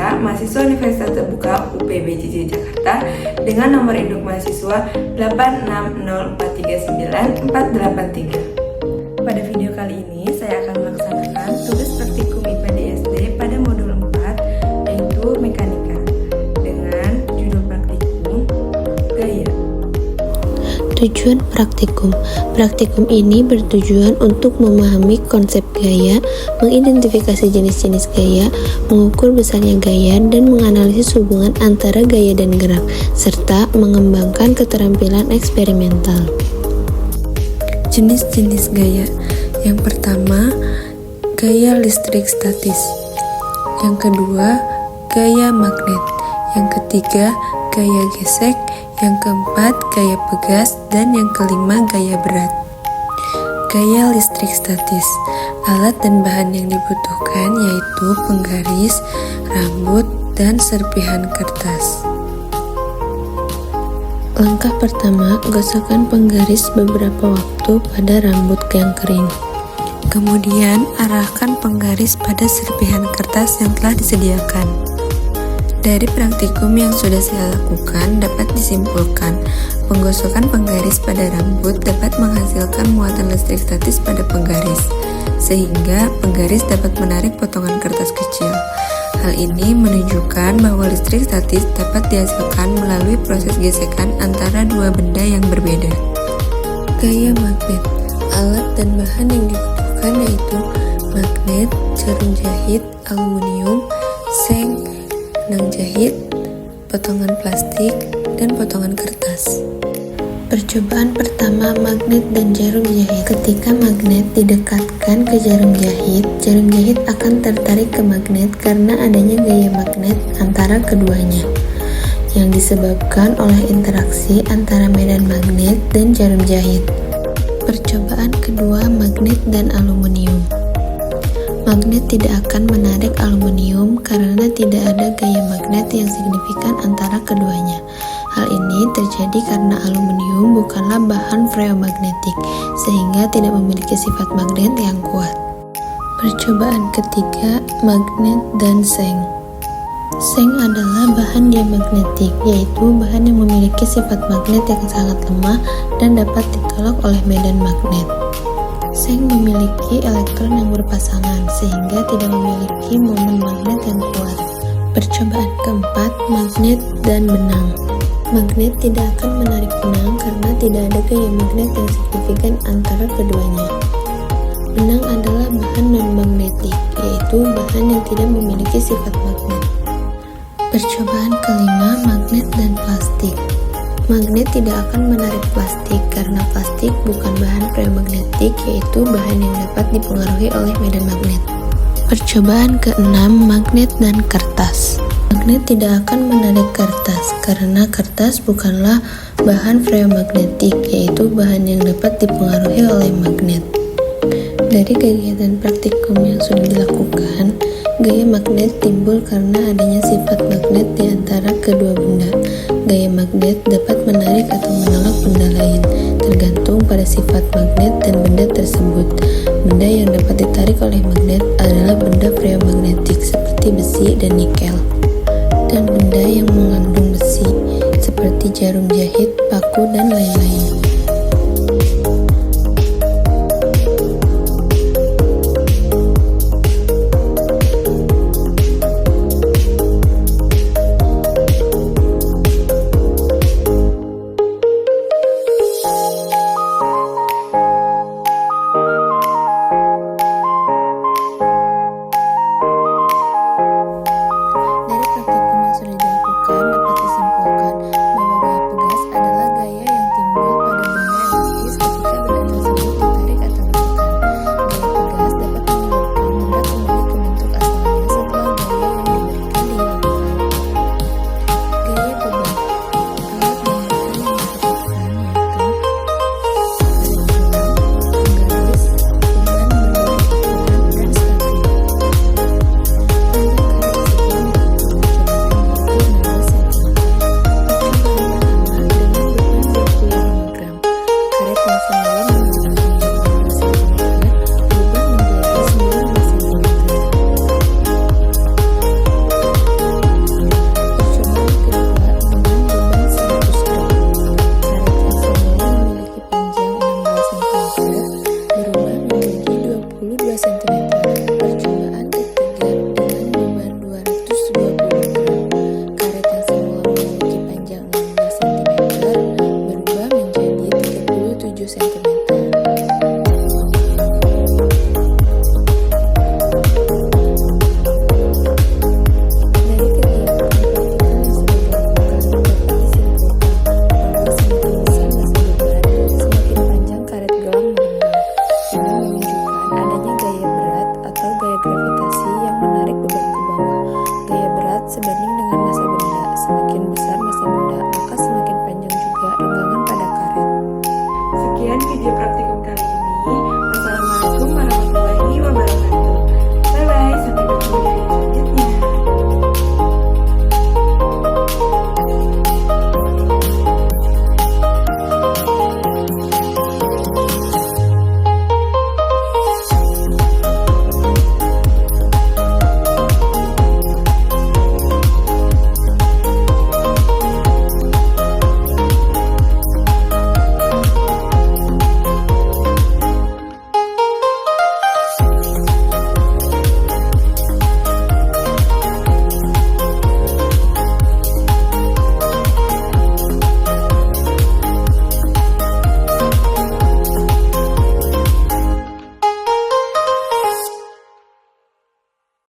Eka, mahasiswa Universitas Terbuka UPBJJ Jakarta dengan nomor induk mahasiswa 860439483. Pada video kali ini saya akan melaksanakan tugas praktikum IPA di SD pada modul 4 yaitu mekanika dengan judul praktikum gaya. Tujuan praktikum. Praktikum ini bertujuan untuk memahami konsep gaya, mengidentifikasi jenis-jenis gaya, mengukur besarnya gaya, dan menganalisis hubungan antara gaya dan gerak, serta mengembangkan keterampilan eksperimental. Jenis-jenis gaya. Yang pertama, gaya listrik statis. Yang kedua, gaya magnet. Yang ketiga, gaya gesek. Yang keempat, gaya pegas. Dan yang kelima, gaya berat. Gaya listrik statis. Alat dan bahan yang dibutuhkan yaitu penggaris, rambut, dan serpihan kertas. Langkah pertama, gosokkan penggaris beberapa waktu pada rambut yang kering. Kemudian, arahkan penggaris pada serpihan kertas yang telah disediakan. Dari praktikum yang sudah saya lakukan dapat disimpulkan, penggosokan penggaris pada rambut dapat menghasilkan muatan listrik statis pada penggaris, sehingga penggaris dapat menarik potongan kertas kecil. Hal ini menunjukkan bahwa listrik statis dapat dihasilkan melalui proses gesekan antara dua benda yang berbeda. Gaya magnet. Alat dan bahan yang dibutuhkan yaitu magnet, jarum jahit, aluminium, seng, benang jahit, potongan plastik, dan potongan kertas. Percobaan pertama, magnet dan jarum jahit. Ketika magnet didekatkan ke jarum jahit akan tertarik ke magnet karena adanya gaya magnet antara keduanya, yang disebabkan oleh interaksi antara medan magnet dan jarum jahit. Percobaan kedua, magnet dan aluminium. Magnet tidak akan menarik aluminium karena tidak ada gaya magnet yang signifikan antara keduanya. Hal ini terjadi karena aluminium bukanlah bahan ferromagnetik, sehingga tidak memiliki sifat magnet yang kuat. Percobaan ketiga, magnet dan seng. Seng adalah bahan diamagnetik, yaitu bahan yang memiliki sifat magnet yang sangat lemah dan dapat ditolak oleh medan magnet. Seng memiliki elektron yang berpasangan, sehingga tidak memiliki momen magnet yang kuat. Percobaan keempat, magnet dan benang. Magnet tidak akan menarik benang karena tidak ada gaya magnet yang signifikan antara keduanya. Benang adalah bahan non-magnetik, yaitu bahan yang tidak memiliki sifat magnet. Percobaan kelima, magnet dan plastik. Magnet tidak akan menarik plastik karena plastik bukan bahan ferromagnetik, yaitu bahan yang dapat dipengaruhi oleh medan magnet. Percobaan keenam, magnet dan kertas. Magnet tidak akan menarik kertas karena kertas bukanlah bahan ferromagnetik, yaitu bahan yang dapat dipengaruhi oleh magnet. Dari kegiatan praktikum yang sudah dilakukan, gaya magnet timbul karena adanya sifat magnet di antara kedua benda. Gaya magnet dapat menarik atau menolak benda lain, tergantung pada sifat magnet dan benda tersebut. Benda yang dapat ditarik oleh magnet adalah benda ferromagnetik seperti besi dan nikel, dan benda yang mengandung besi seperti jarum jahit, paku, dan lain-lain. Dari praktikum yang sudah dilakukan dapat disimpulkan bahwa gaya pegas adalah gaya yang timbul pada sebanding dengan